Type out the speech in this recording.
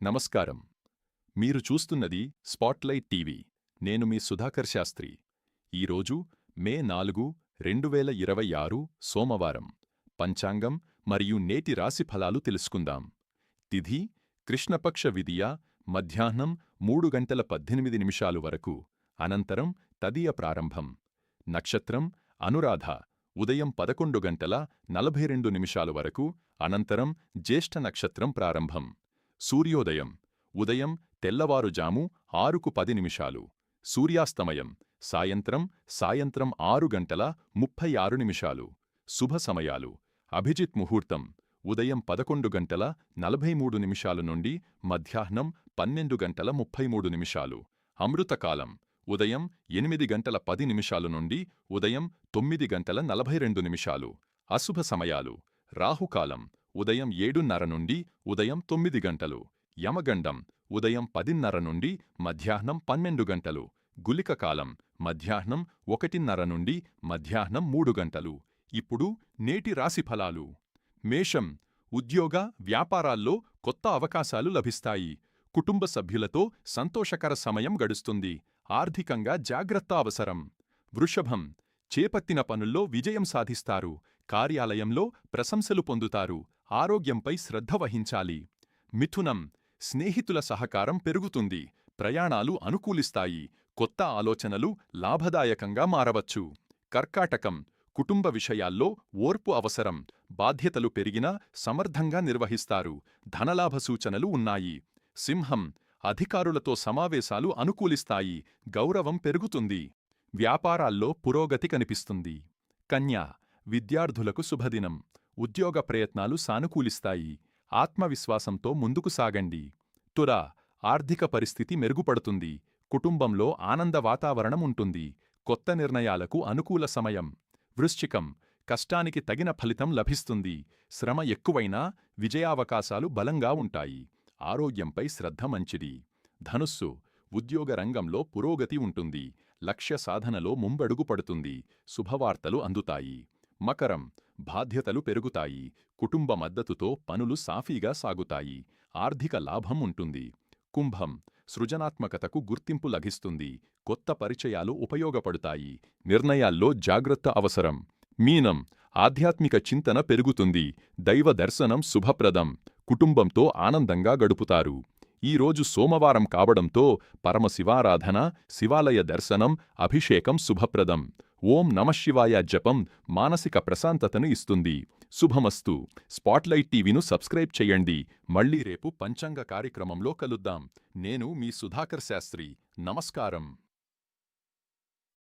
నమస్కారం. మీరు చూస్తున్నది స్పాట్లైట్ టీవీ. నేను మీ సుధాకర్ శాస్త్రి. ఈరోజు మే 4, 2026 సోమవారం. పంచాంగం మరియు నేటి రాశి ఫలాలు తెలుసుకుందాం. తిథి కృష్ణపక్ష విదియ మధ్యాహ్నం 3:18 వరకు, అనంతరం తదియ ప్రారంభం. నక్షత్రం అనురాధ ఉదయం 11:42 వరకు, అనంతరం జ్యేష్ఠ నక్షత్రం ప్రారంభం. సూర్యోదయం ఉదయం తెల్లవారుజాము 6:10. సూర్యాస్తమయం సాయంత్రం 6:36. శుభ సమయాలు: అభిజిత్ ముహూర్తం ఉదయం 11:43 నుండి మధ్యాహ్నం 12:33. అమృతకాలం ఉదయం 8:10 నుండి ఉదయం 9:42. అశుభ సమయాలు: రాహుకాలం ఉదయం 7:30 నుండి ఉదయం 9 గంటలు. యమగండం ఉదయం 10:30 నుండి మధ్యాహ్నం 12 గంటలు. గుళిక కాలం మధ్యాహ్నం 1:30 నుండి మధ్యాహ్నం 3 గంటలు. ఇప్పుడు నేటి రాశి ఫలాలు. మేషం ఉద్యోగ, వ్యాపారాల్లో కొత్త అవకాశాలు లభిస్తాయి. కుటుంబ సభ్యులతో సంతోషకర సమయం గడుస్తుంది. ఆర్థికంగా జాగ్రత్త అవసరం. వృషభం చేపట్టిన పనుల్లో విజయం సాధిస్తారు. కార్యాలయంలో ప్రశంసలు పొందుతారు. ఆరోగ్యంపై శ్రద్ధ వహించాలి. మిథునం స్నేహితుల సహకారం పెరుగుతుంది. ప్రయాణాలు అనుకూలిస్తాయి. కొత్త ఆలోచనలు లాభదాయకంగా మారవచ్చు. కర్కాటకం కుటుంబ విషయాల్లో ఓర్పు అవసరం. బాధ్యతలు పెరిగినా సమర్థంగా నిర్వహిస్తారు. ధనలాభ సూచనలు ఉన్నాయి. సింహం అధికారులతో సమావేశాలు అనుకూలిస్తాయి. గౌరవం పెరుగుతుంది. వ్యాపారాల్లో పురోగతి కనిపిస్తుంది. కన్యా విద్యార్థులకు శుభదినం. ఉద్యోగ ప్రయత్నాలు సానుకూలిస్తాయి. ఆత్మవిశ్వాసంతో ముందుకు సాగండి. తుల ఆర్థిక పరిస్థితి మెరుగుపడుతుంది. కుటుంబంలో ఆనంద వాతావరణం ఉంటుంది. కొత్త నిర్ణయాలకు అనుకూల సమయం. వృశ్చికం కష్టానికి తగిన ఫలితం లభిస్తుంది. శ్రమ ఎక్కువైనా విజయావకాశాలు బలంగా ఉంటాయి. ఆరోగ్యంపై శ్రద్ధ మంచిది. ధనుస్సు ఉద్యోగ రంగంలో పురోగతి ఉంటుంది. లక్ష్య సాధనలో ముంబడుగు పడుతుంది. శుభవార్తలు అందుతాయి. మకరం బాధ్యతలు పెరుగుతాయి. కుటుంబ మద్దతుతో పనులు సాఫీగా సాగుతాయి. ఆర్థిక లాభం ఉంటుంది. కుంభం సృజనాత్మకతకు గుర్తింపు లభిస్తుంది. కొత్త పరిచయాలు ఉపయోగపడతాయి. నిర్ణయాల్లో జాగ్రత్త అవసరం. మీనం ఆధ్యాత్మిక చింతన పెరుగుతుంది. దైవ దర్శనం శుభప్రదం. కుటుంబంతో ఆనందంగా గడుపుతారు. ఈరోజు సోమవారం కావడంతో పరమశివారాధన, శివాలయ దర్శనం, అభిషేకం శుభప్రదం. ఓం నమఃశివాయ జపం మానసిక ప్రశాంతతను ఇస్తుంది. శుభమస్తు. స్పాట్లైట్ టీవీను సబ్స్క్రైబ్ చేయండి. మళ్ళీ రేపు పంచాంగ కార్యక్రమంలో కలుద్దాం. నేను మీ సుధాకర్ శాస్త్రి. నమస్కారం.